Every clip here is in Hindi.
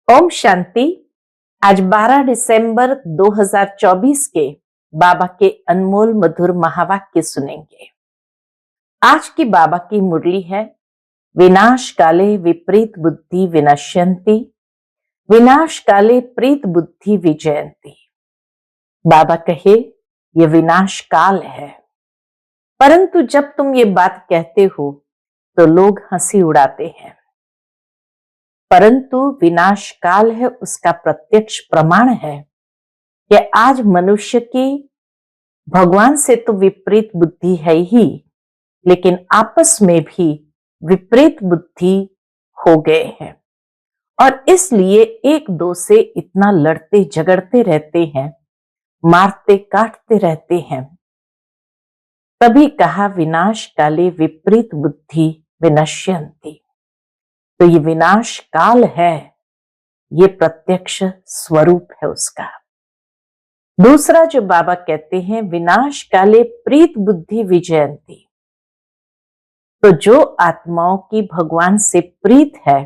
ओम शांति। आज 12 दिसंबर 2024 के बाबा के अनमोल मधुर महावाक्य सुनेंगे। आज की बाबा की मुरली है, विनाश काले विपरीत बुद्धि विनश्यन्ति, विनाश काले प्रीत बुद्धि विजयन्ति। बाबा कहे ये विनाश काल है, परंतु जब तुम ये बात कहते हो तो लोग हंसी उड़ाते हैं। परंतु विनाश काल है, उसका प्रत्यक्ष प्रमाण है कि आज मनुष्य की भगवान से तो विपरीत बुद्धि है ही, लेकिन आपस में भी विपरीत बुद्धि हो गए हैं और इसलिए एक दो से इतना लड़ते झगड़ते रहते हैं, मारते काटते रहते हैं। तभी कहा विनाश काले विपरीत बुद्धि विनश्यन्ति। तो ये विनाश काल है, ये प्रत्यक्ष स्वरूप है उसका। दूसरा जो बाबा कहते हैं, विनाश काले प्रीत बुद्धि विजयन्ति। तो जो आत्माओं की भगवान से प्रीत है,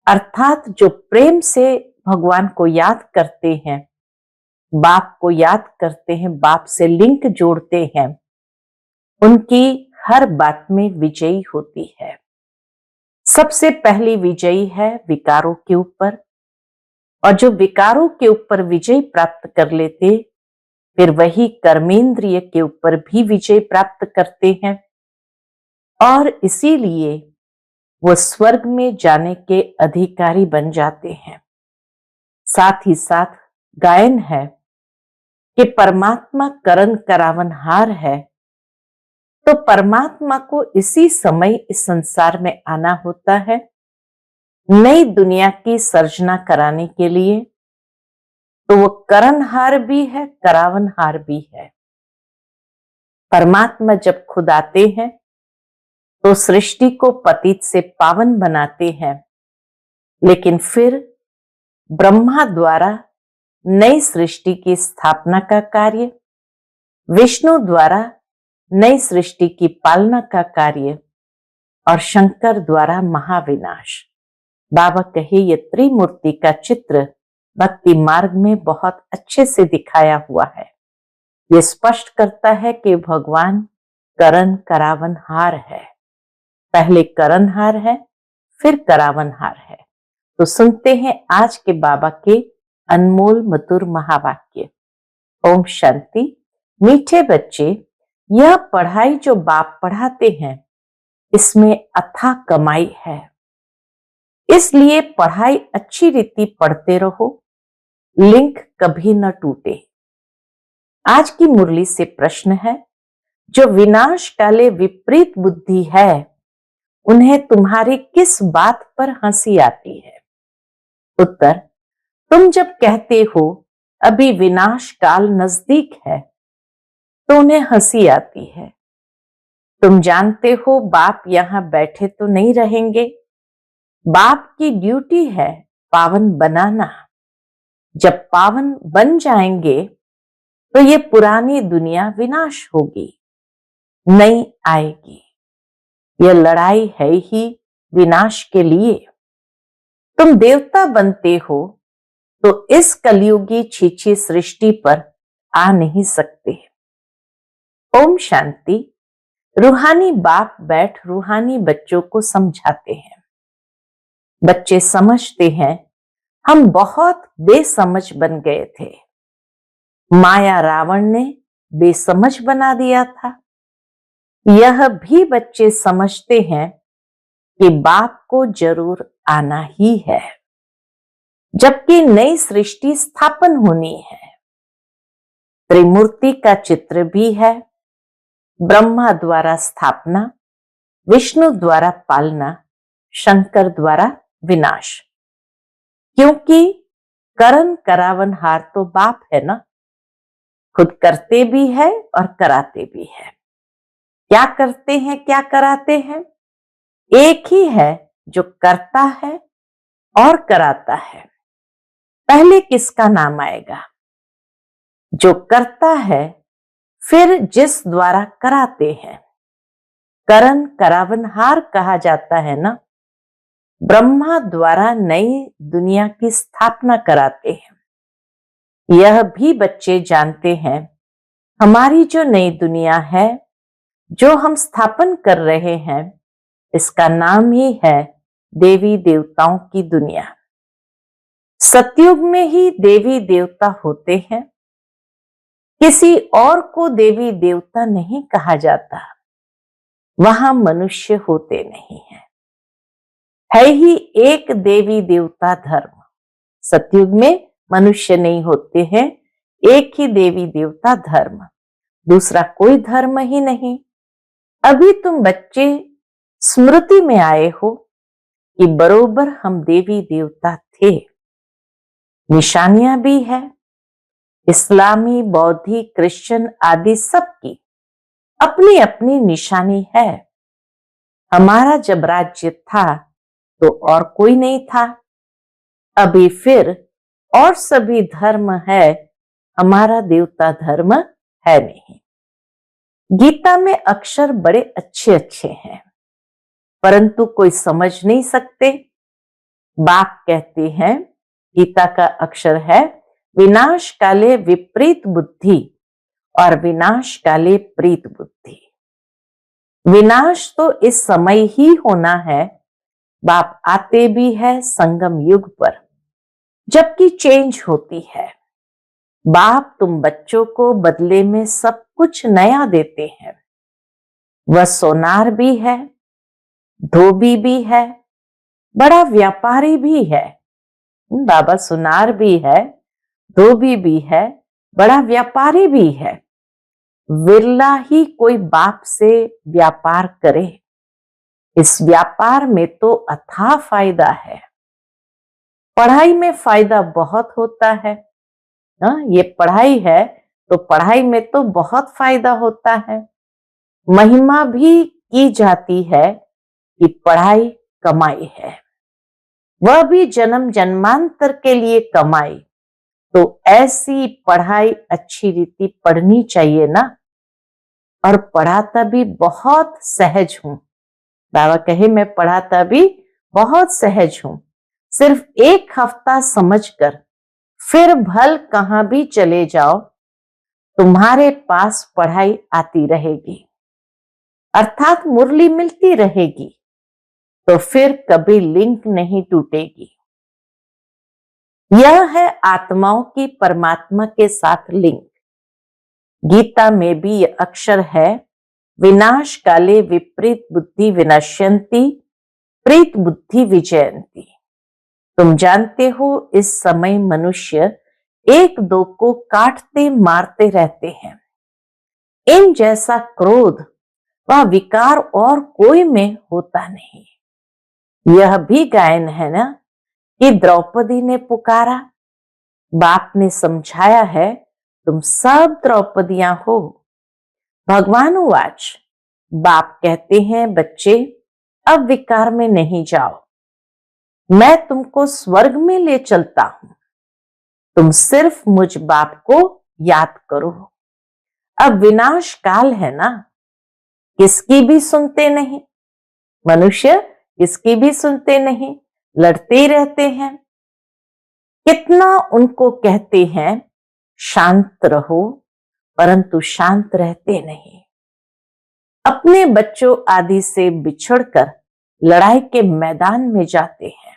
अर्थात जो प्रेम से भगवान को याद करते हैं, बाप को याद करते हैं, बाप से लिंक जोड़ते हैं, उनकी हर बात में विजयी होती है। सबसे पहली विजयी है विकारों के ऊपर, और जो विकारों के ऊपर विजय प्राप्त कर लेते, फिर वही कर्मेंद्रिय के ऊपर भी विजय प्राप्त करते हैं और इसीलिए वो स्वर्ग में जाने के अधिकारी बन जाते हैं। साथ ही साथ गायन है कि परमात्मा करण करावनहार है, तो परमात्मा को इसी समय इस संसार में आना होता है नई दुनिया की सर्जना कराने के लिए। तो वो करणहार भी है, करावनहार भी है। परमात्मा जब खुद आते हैं तो सृष्टि को पतित से पावन बनाते हैं, लेकिन फिर ब्रह्मा द्वारा नई सृष्टि की स्थापना का कार्य, विष्णु द्वारा नई सृष्टि की पालना का कार्य और शंकर द्वारा महाविनाश। बाबा कहे ये त्रिमूर्ति का चित्र भक्ति मार्ग में बहुत अच्छे से दिखाया हुआ है। ये स्पष्ट करता है कि भगवान करण करावनहार है। पहले करणहार है, फिर करावनहार है। तो सुनते हैं आज के बाबा के अनमोल मधुर महावाक्य। ओम शांति। मीठे बच्चे, यह पढ़ाई जो बाप पढ़ाते हैं, इसमें अथाह कमाई है। इसलिए पढ़ाई अच्छी रीति पढ़ते रहो, लिंक कभी न टूटे। आज की मुरली से प्रश्न है, जो विनाश काले विपरीत बुद्धि है, उन्हें तुम्हारी किस बात पर हंसी आती है? उत्तर, तुम जब कहते हो अभी विनाश काल नजदीक है, तो उन्हें हंसी आती है। तुम जानते हो बाप यहां बैठे तो नहीं रहेंगे, बाप की ड्यूटी है पावन बनाना। जब पावन बन जाएंगे तो ये पुरानी दुनिया विनाश होगी, नई आएगी। यह लड़ाई है ही विनाश के लिए। तुम देवता बनते हो तो इस कलयुगी छीछी सृष्टि पर आ नहीं सकते। ओम शांति। रूहानी बाप बैठ रूहानी बच्चों को समझाते हैं। बच्चे समझते हैं हम बहुत बेसमझ बन गए थे, माया रावण ने बेसमझ बना दिया था। यह भी बच्चे समझते हैं कि बाप को जरूर आना ही है, जबकि नई सृष्टि स्थापन होनी है। त्रिमूर्ति का चित्र भी है, ब्रह्मा द्वारा स्थापना, विष्णु द्वारा पालना, शंकर द्वारा विनाश। क्योंकि करण करावनहार तो बाप है ना, खुद करते भी है और कराते भी है। क्या करते हैं, क्या कराते हैं? एक ही है जो करता है और कराता है। पहले किसका नाम आएगा? जो करता है, फिर जिस द्वारा कराते हैं। करण करावनहार कहा जाता है ना, ब्रह्मा द्वारा नई दुनिया की स्थापना कराते हैं। यह भी बच्चे जानते हैं, हमारी जो नई दुनिया है, जो हम स्थापन कर रहे हैं, इसका नाम ही है देवी देवताओं की दुनिया। सतयुग में ही देवी देवता होते हैं, किसी और को देवी देवता नहीं कहा जाता। वहां मनुष्य होते नहीं है, है ही एक देवी देवता धर्म। सतयुग में मनुष्य नहीं होते हैं, एक ही देवी देवता धर्म, दूसरा कोई धर्म ही नहीं। अभी तुम बच्चे स्मृति में आए हो कि बरोबर हम देवी देवता थे। निशानियां भी है, इस्लामी, बौद्धी, क्रिश्चियन आदि सबकी अपनी अपनी निशानी है। हमारा जब राज्य था तो और कोई नहीं था, अभी फिर और सभी धर्म है, हमारा देवता धर्म है नहीं। गीता में अक्षर बड़े अच्छे अच्छे हैं, परंतु कोई समझ नहीं सकते। बाप कहते हैं गीता का अक्षर है विनाश काले विपरीत बुद्धि और विनाश काले प्रीत बुद्धि। विनाश तो इस समय ही होना है, बाप आते भी है संगम युग पर, जबकि चेंज होती है। बाप तुम बच्चों को बदले में सब कुछ नया देते हैं। वह सोनार भी है, धोबी भी है, बड़ा व्यापारी भी है। बाबा सुनार भी है, धोबी भी है, बड़ा व्यापारी भी है। विरला ही कोई बाप से व्यापार करे। इस व्यापार में तो अथाह फायदा है। पढ़ाई में फायदा बहुत होता है। ये पढ़ाई है तो पढ़ाई में तो बहुत फायदा होता है। महिमा भी की जाती है कि पढ़ाई कमाई है, वह भी जन्म जन्मांतर के लिए कमाई। तो ऐसी पढ़ाई अच्छी रीति पढ़नी चाहिए ना। और पढ़ाता भी बहुत सहज हूं। बाबा कहे मैं पढ़ाता भी बहुत सहज हूं। सिर्फ एक हफ्ता समझकर फिर भल कहां भी चले जाओ, तुम्हारे पास पढ़ाई आती रहेगी, अर्थात मुरली मिलती रहेगी, तो फिर कभी लिंक नहीं टूटेगी। यह है आत्माओं की परमात्मा के साथ लिंक। गीता में भी यह अक्षर है विनाश काले विपरीत बुद्धि विनश्यंती प्रीत बुद्धि विजयंती। तुम जानते हो इस समय मनुष्य एक दो को काटते मारते रहते हैं। इन जैसा क्रोध व विकार और कोई में होता नहीं। यह भी गायन है ना कि द्रौपदी ने पुकारा, बाप ने समझाया है तुम सब द्रौपदियां हो। भगवान उवाच, बाप कहते हैं बच्चे अब विकार में नहीं जाओ, मैं तुमको स्वर्ग में ले चलता हूं, तुम सिर्फ मुझ बाप को याद करो। अब विनाश काल है ना, किसकी भी सुनते नहीं। मनुष्य किसकी भी सुनते नहीं, लड़ते ही रहते हैं। कितना उनको कहते हैं शांत रहो, परंतु शांत रहते नहीं। अपने बच्चों आदि से बिछड़कर लड़ाई के मैदान में जाते हैं।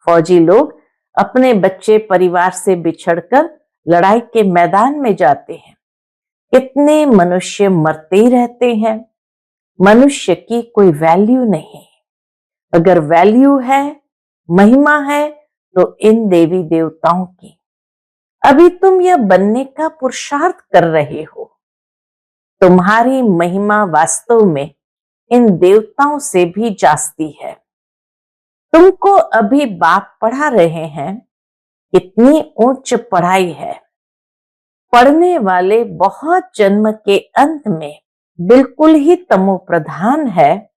फौजी लोग अपने बच्चे परिवार से बिछड़कर लड़ाई के मैदान में जाते हैं। कितने मनुष्य मरते ही रहते हैं। मनुष्य की कोई वैल्यू नहीं। अगर वैल्यू है, महिमा है, तो इन देवी देवताओं की। अभी तुम यह बनने का पुरुषार्थ कर रहे हो। तुम्हारी महिमा वास्तव में इन देवताओं से भी जास्ती है। तुमको अभी बाप पढ़ा रहे हैं, कितनी उच्च पढ़ाई है। पढ़ने वाले बहुत जन्म के अंत में बिल्कुल ही तमो प्रधान है,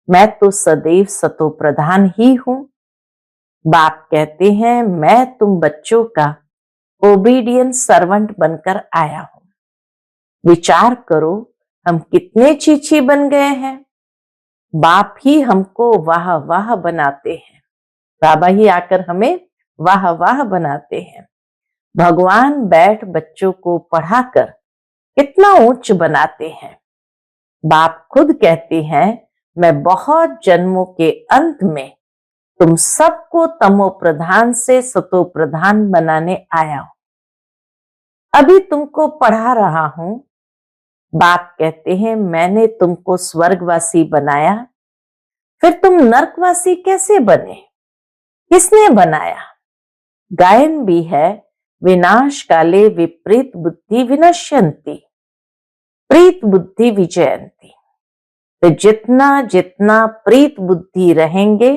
मैं तो सदैव सतो प्रधान ही हूं। बाप कहते हैं मैं तुम बच्चों का ओबीडियंट सर्वेंट बनकर आया हूं। विचार करो हम कितने चीची बन गए हैं। बाप ही हमको वाह वाह बनाते हैं, बाबा ही आकर हमें वाह वाह बनाते हैं। भगवान बैठ बच्चों को पढ़ाकर कितना उच्च बनाते हैं। बाप खुद कहते हैं, मैं बहुत जन्मों के अंत में तुम सबको तमो प्रधान से सतो प्रधान बनाने आया हूं। अभी तुमको पढ़ा रहा हूं। बाप कहते हैं, मैंने तुमको स्वर्गवासी बनाया, फिर तुम नरकवासी कैसे बने? किसने बनाया? गायन भी है, विनाश काले विपरीत बुद्धि विनश्यंती, प्रीत बुद्धि विजयंती। तो जितना जितना प्रीत बुद्धि रहेंगे,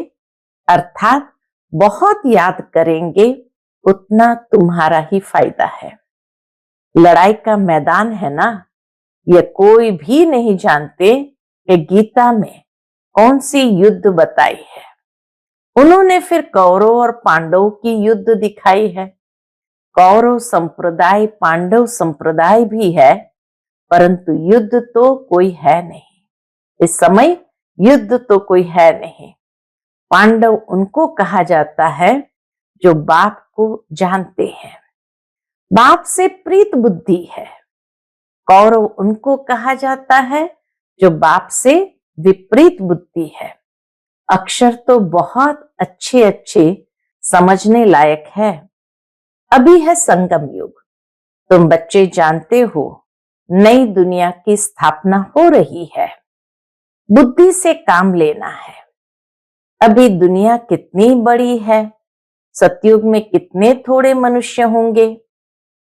अर्थात बहुत याद करेंगे, उतना तुम्हारा ही फायदा है। लड़ाई का मैदान है ना, यह कोई भी नहीं जानते कि गीता में कौन सी युद्ध बताई है। उन्होंने फिर कौरव और पांडव की युद्ध दिखाई है। कौरव संप्रदाय पांडव संप्रदाय भी है, परंतु युद्ध तो कोई है नहीं। इस समय युद्ध तो कोई है नहीं। पांडव उनको कहा जाता है जो बाप को जानते हैं, बाप से प्रीत बुद्धि है। कौरव उनको कहा जाता है जो बाप से विपरीत बुद्धि है। अक्षर तो बहुत अच्छे अच्छे समझने लायक है। अभी है संगम युग। तुम बच्चे जानते हो, नई दुनिया की स्थापना हो रही है। बुद्धि से काम लेना है। अभी दुनिया कितनी बड़ी है, सतयुग में कितने थोड़े मनुष्य होंगे।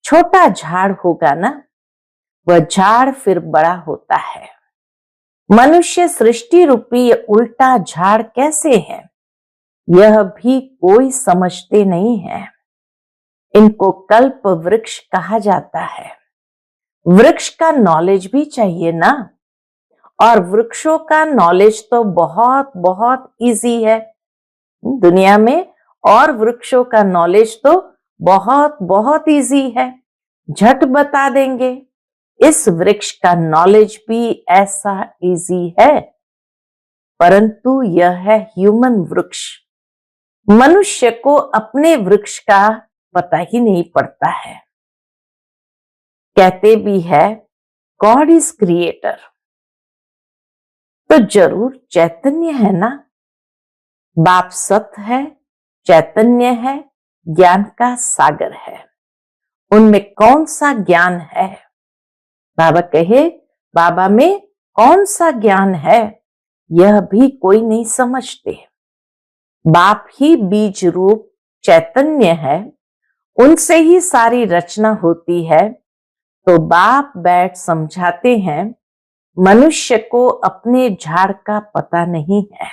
छोटा झाड़ होगा ना, वह झाड़ फिर बड़ा होता है। मनुष्य सृष्टि रूपी ये उल्टा झाड़ कैसे है, यह भी कोई समझते नहीं है। इनको कल्प वृक्ष कहा जाता है। वृक्ष का नॉलेज भी चाहिए ना, और वृक्षों का नॉलेज तो बहुत बहुत इजी है दुनिया में, और वृक्षों का नॉलेज तो बहुत बहुत इजी है, झट बता देंगे। इस वृक्ष का नॉलेज भी ऐसा इजी है, परंतु यह है ह्यूमन वृक्ष। मनुष्य को अपने वृक्ष का पता ही नहीं पड़ता है। कहते भी है गॉड इज क्रिएटर, तो जरूर चैतन्य है ना। बाप सत्य है, चैतन्य है, ज्ञान का सागर है। उनमें कौन सा ज्ञान है? बाबा कहे, बाबा में कौन सा ज्ञान है, यह भी कोई नहीं समझते। बाप ही बीज रूप चैतन्य है, उनसे ही सारी रचना होती है। तो बाप बैठ समझाते हैं, मनुष्य को अपने झाड़ का पता नहीं है,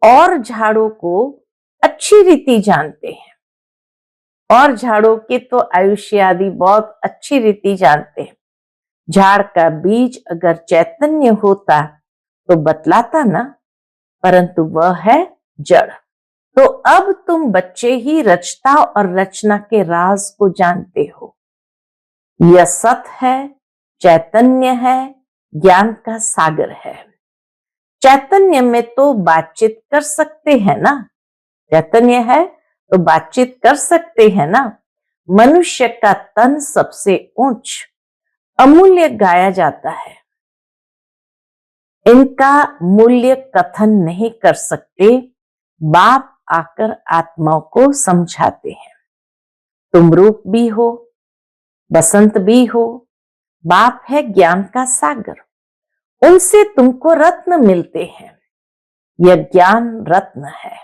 और झाड़ों को अच्छी रीति जानते हैं, और झाड़ों के तो आयुष्य आदि बहुत अच्छी रीति जानते हैं। झाड़ का बीज अगर चैतन्य होता तो बतलाता ना, परंतु वह है जड़। तो अब तुम बच्चे ही रचता और रचना के राज को जानते हो। यह सत्य है, चैतन्य है, ज्ञान का सागर है। चैतन्य में तो बातचीत कर सकते हैं ना, चैतन्य है तो बातचीत कर सकते हैं ना। मनुष्य का तन सबसे ऊंच अमूल्य गाया जाता है। इनका मूल्य कथन नहीं कर सकते। बाप आकर आत्माओं को समझाते हैं। तुम रूप भी हो, बसंत भी हो। बाप है ज्ञान का सागर, उनसे तुमको रत्न मिलते हैं। यह ज्ञान रत्न है।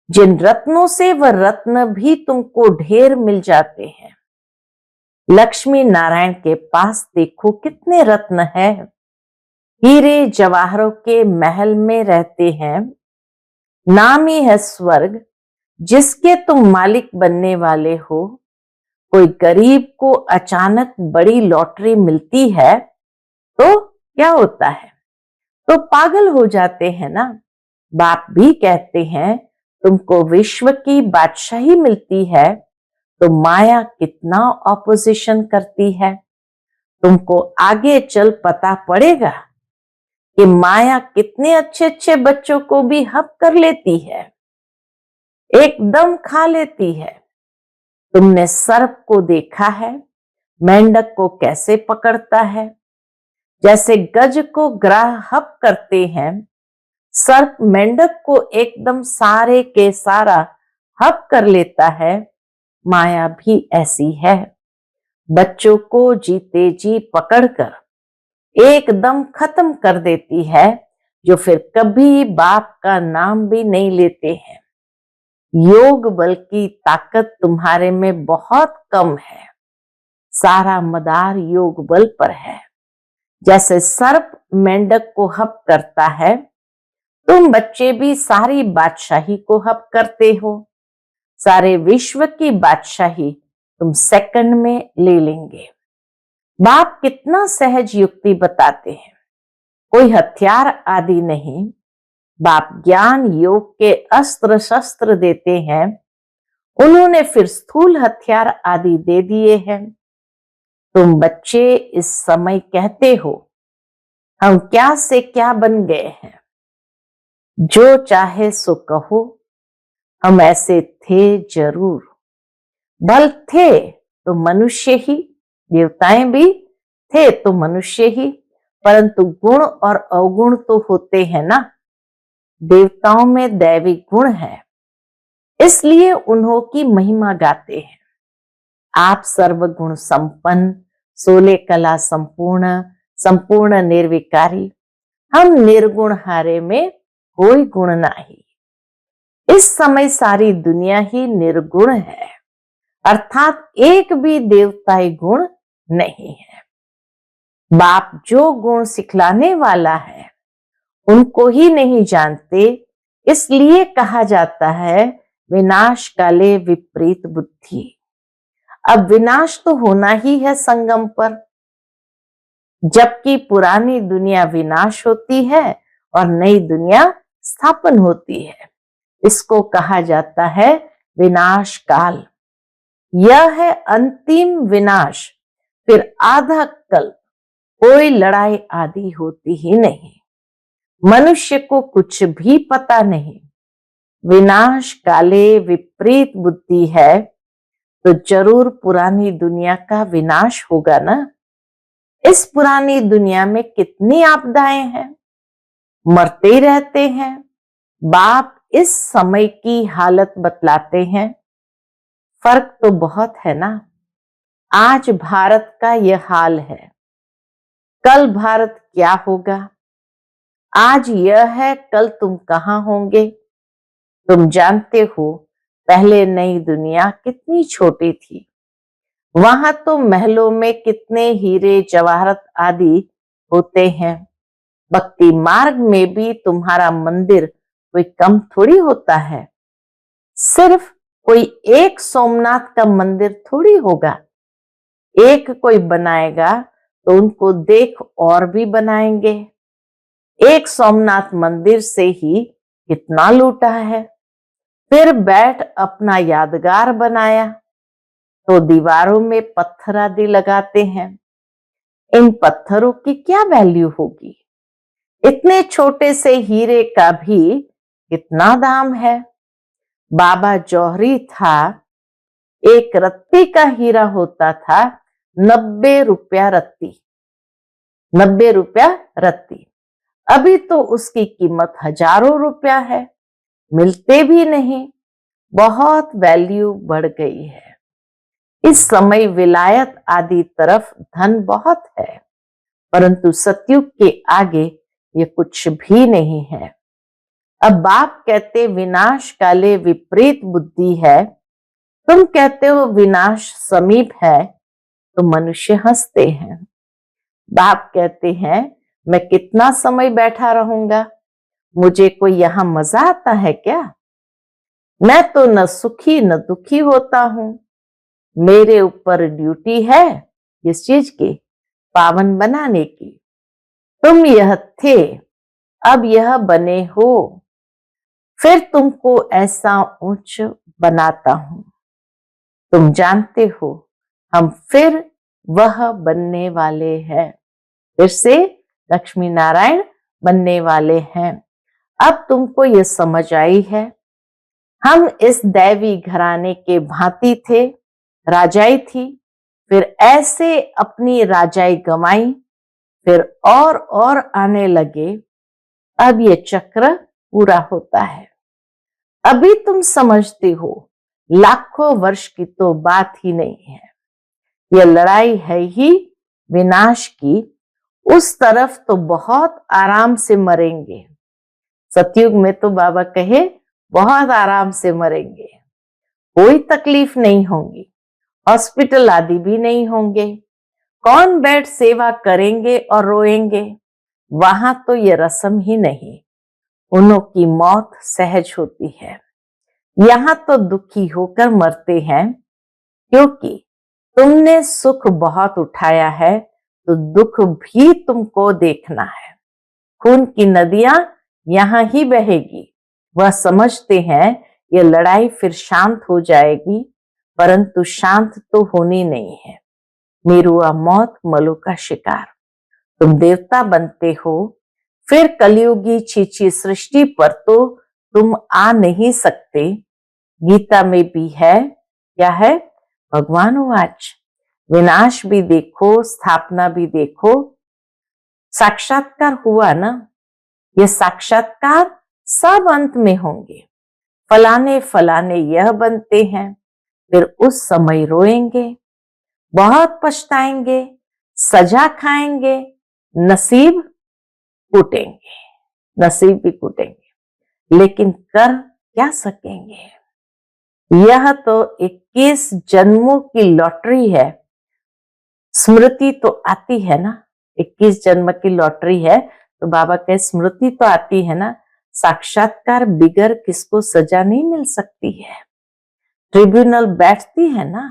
जिन रत्नों से वह रत्न भी तुमको ढेर मिल जाते हैं। लक्ष्मी नारायण के पास देखो कितने रत्न हैं। हीरे जवाहरों के महल में रहते हैं। नाम ही है स्वर्ग, जिसके तुम मालिक बनने वाले हो। कोई गरीब को अचानक बड़ी लॉटरी मिलती है तो क्या होता है, तो पागल हो जाते हैं ना। बाप भी कहते हैं, तुमको विश्व की बादशाही मिलती है तो माया कितना ऑपोजिशन करती है। तुमको आगे चल पता पड़ेगा कि माया कितने अच्छे अच्छे बच्चों को भी हप कर लेती है, एकदम खा लेती है। तुमने सर्प को देखा है, मेंढक को कैसे पकड़ता है। जैसे गज को ग्राह हप करते हैं, सर्प मेंढक को एकदम सारे के सारा हप कर लेता है। माया भी ऐसी है, बच्चों को जीते जी पकड़कर एकदम खत्म कर देती है, जो फिर कभी बाप का नाम भी नहीं लेते हैं। योग बल की ताकत तुम्हारे में बहुत कम है, सारा मदार योग बल पर है। जैसे सर्प मेंढक को हप करता है, तुम बच्चे भी सारी बादशाही को हप करते हो। सारे विश्व की बादशाही तुम सेकंड में ले लेंगे। बाप कितना सहज युक्ति बताते हैं, कोई हथियार आदि नहीं। बाप ज्ञान योग के अस्त्र शस्त्र देते हैं, उन्होंने फिर स्थूल हथियार आदि दे दिए हैं। तुम बच्चे इस समय कहते हो हम क्या से क्या बन गए हैं। जो चाहे सो कहो, हम ऐसे थे जरूर। बल थे तो मनुष्य ही, देवताएं भी थे तो मनुष्य ही, परंतु गुण और अवगुण तो होते हैं ना। देवताओं में दैवी गुण है, इसलिए उन्हों की महिमा गाते हैं। आप सर्वगुण संपन्न, 16 कला संपूर्ण, संपूर्ण निर्विकारी। हम निर्गुण हारे में कोई गुण नहीं। इस समय सारी दुनिया ही निर्गुण है, अर्थात एक भी देवताई गुण नहीं है। बाप जो गुण सिखलाने वाला है उनको ही नहीं जानते, इसलिए कहा जाता है विनाश काले विपरीत बुद्धि। अब विनाश तो होना ही है संगम पर, जबकि पुरानी दुनिया विनाश होती है और नई दुनिया स्थापन होती है। इसको कहा जाता है विनाश काल। यह है अंतिम विनाश, फिर आधा कल्प कोई लड़ाई आदि होती ही नहीं। मनुष्य को कुछ भी पता नहीं। विनाश काले विपरीत बुद्धि है तो जरूर पुरानी दुनिया का विनाश होगा ना। इस पुरानी दुनिया में कितनी आपदाएं हैं, मरते रहते हैं। बाप इस समय की हालत बतलाते हैं। फर्क तो बहुत है ना। आज भारत का यह हाल है, कल भारत क्या होगा। आज यह है, कल तुम कहां होंगे। तुम जानते हो पहले नई दुनिया कितनी छोटी थी। वहां तो महलों में कितने हीरे जवाहरत आदि होते हैं। भक्ति मार्ग में भी तुम्हारा मंदिर कोई कम थोड़ी होता है। सिर्फ कोई एक सोमनाथ का मंदिर थोड़ी होगा। एक कोई बनाएगा तो उनको देख और भी बनाएंगे। एक सोमनाथ मंदिर से ही कितना लूटा है। फिर बैठ अपना यादगार बनाया तो दीवारों में पत्थर आदि लगाते हैं। इन पत्थरों की क्या वैल्यू होगी। इतने छोटे से हीरे का भी कितना दाम है। बाबा जौहरी था, एक रत्ती का हीरा होता था 90 रुपया रत्ती। 90 रुपया रत्ती। अभी तो उसकी कीमत हजारों रुपया है, मिलते भी नहीं। बहुत वैल्यू बढ़ गई है। इस समय विलायत आदि तरफ धन बहुत है, परंतु सतयुग के आगे ये कुछ भी नहीं है। अब बाप कहते विनाश काले विपरीत बुद्धि है, तुम कहते हो विनाश समीप है, तो मनुष्य हंसते हैं। बाप कहते हैं मैं कितना समय बैठा रहूंगा, मुझे कोई यहां मजा आता है क्या। मैं तो न सुखी न दुखी होता हूं। मेरे ऊपर ड्यूटी है इस चीज की, पावन बनाने की। तुम यह थे, अब यह बने हो, फिर तुमको ऐसा ऊंच बनाता हूं। तुम जानते हो हम फिर वह बनने वाले हैं। फिर से लक्ष्मी नारायण बनने वाले हैं। अब तुमको ये समझ आई है, हम इस दैवी घराने के भांति थे, राजाई थी, फिर ऐसे अपनी राजाई गंवाई, फिर और आने लगे। अब ये चक्र पूरा होता है। अभी तुम समझते हो लाखों वर्ष की तो बात ही नहीं है, ये लड़ाई है ही विनाश की। उस तरफ तो बहुत आराम से मरेंगे। सतयुग में तो बाबा कहे बहुत आराम से मरेंगे, कोई तकलीफ नहीं होगी, हॉस्पिटल आदि भी नहीं होंगे। कौन बेड सेवा करेंगे और रोएंगे? वहां तो ये रस्म ही नहीं, उन्हों की मौत सहज होती है। यहां तो दुखी होकर मरते हैं, क्योंकि तुमने सुख बहुत उठाया है तो दुख भी तुमको देखना है। खून की नदियां यहां ही बहेगी। वह समझते हैं ये लड़ाई फिर शांत हो जाएगी, परंतु शांत तो होनी नहीं है। मेरुआ मौत मलो का शिकार। तुम देवता बनते हो, फिर कलयुगी छीछी सृष्टि पर तो तुम आ नहीं सकते। गीता में भी है, क्या है? भगवान वाच, विनाश भी देखो, स्थापना भी देखो। साक्षात्कार हुआ ना, ये साक्षात्कार सब अंत में होंगे। फलाने फलाने यह बनते हैं, फिर उस समय रोएंगे, बहुत पछताएंगे, सजा खाएंगे, नसीब कूटेंगे, नसीब भी कूटेंगे, लेकिन कर क्या सकेंगे? यह तो 21 जन्मों की लॉटरी है। स्मृति तो आती है ना, 21 जन्म की लॉटरी है, तो बाबा कहे स्मृति तो आती है ना। साक्षात्कार बिगर किसको सजा नहीं मिल सकती है, ट्रिब्यूनल बैठती है ना।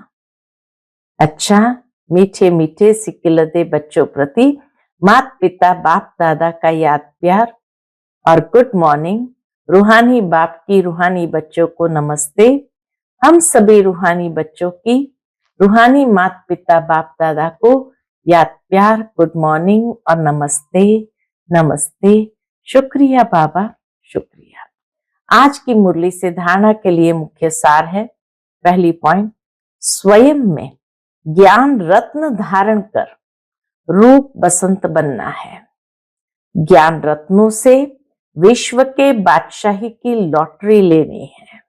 अच्छा, मीठे मीठे सिकिलते बच्चों प्रति माता पिता बाप दादा का याद प्यार और गुड मॉर्निंग। रूहानी बाप की रूहानी बच्चों को नमस्ते। हम सभी रूहानी बच्चों की रूहानी माता पिता बाप दादा को याद प्यार, गुड मॉर्निंग और नमस्ते नमस्ते। शुक्रिया बाबा, शुक्रिया। आज की मुरली से धारणा के लिए मुख्य सार है, पहली पॉइंट, स्वयं में ज्ञान रत्न धारण कर रूप बसंत बनना है। ज्ञान रत्नों से विश्व के बादशाही की लॉटरी लेनी है।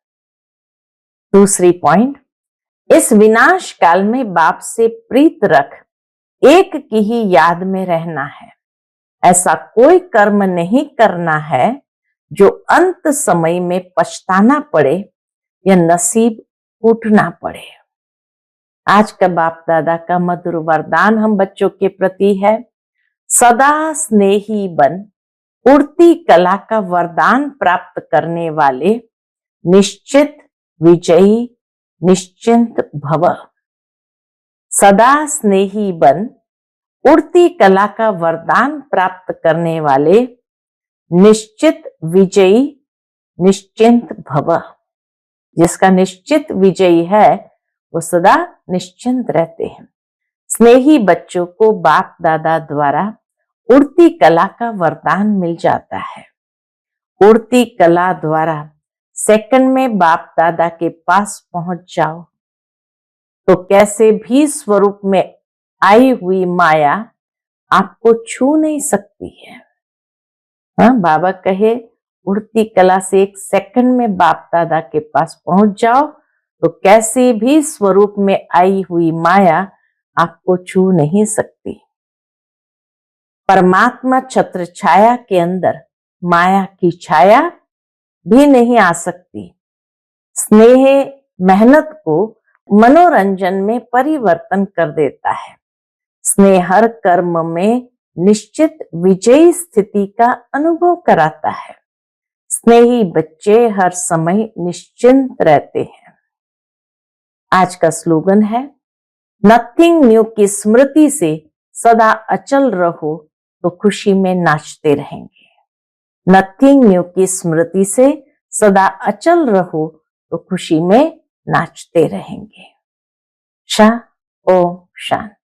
दूसरी पॉइंट, इस विनाश काल में बाप से प्रीत रख एक की ही याद में रहना है। ऐसा कोई कर्म नहीं करना है जो अंत समय में पछताना पड़े या नसीब कूटना पड़े। आज का बाप दादा का मधुर वरदान हम बच्चों के प्रति है, सदा स्नेही बन, उड़ती कला का वरदान प्राप्त करने वाले निश्चित विजयी निश्चिंत भव। सदा स्नेही बन, उड़ती कला का वरदान प्राप्त करने वाले निश्चित विजयी निश्चिंत भव। जिसका निश्चित विजयी है वो सदा निश्चिंत रहते हैं। स्नेही बच्चों को बाप दादा द्वारा उड़ती कला का वरदान मिल जाता है। उड़ती कला द्वारा सेकंड में बाप दादा के पास पहुंच जाओ तो कैसे भी स्वरूप में आई हुई माया आपको छू नहीं सकती है। हाँ, बाबा कहे उड़ती कला से एक सेकंड में बाप दादा के पास पहुंच जाओ तो कैसे भी स्वरूप में आई हुई माया आपको छू नहीं सकती। परमात्मा छत्र छाया के अंदर माया की छाया भी नहीं आ सकती। स्नेह मेहनत को मनोरंजन में परिवर्तन कर देता है। स्नेह हर कर्म में निश्चित विजयी स्थिति का अनुभव कराता है। स्नेही बच्चे हर समय निश्चिंत रहते हैं। आज का स्लोगन है, नथिंग न्यू की स्मृति से सदा अचल रहो तो खुशी में नाचते रहेंगे। नथिंग न्यू की स्मृति से सदा अचल रहो तो खुशी में नाचते रहेंगे। शा ओम शांति।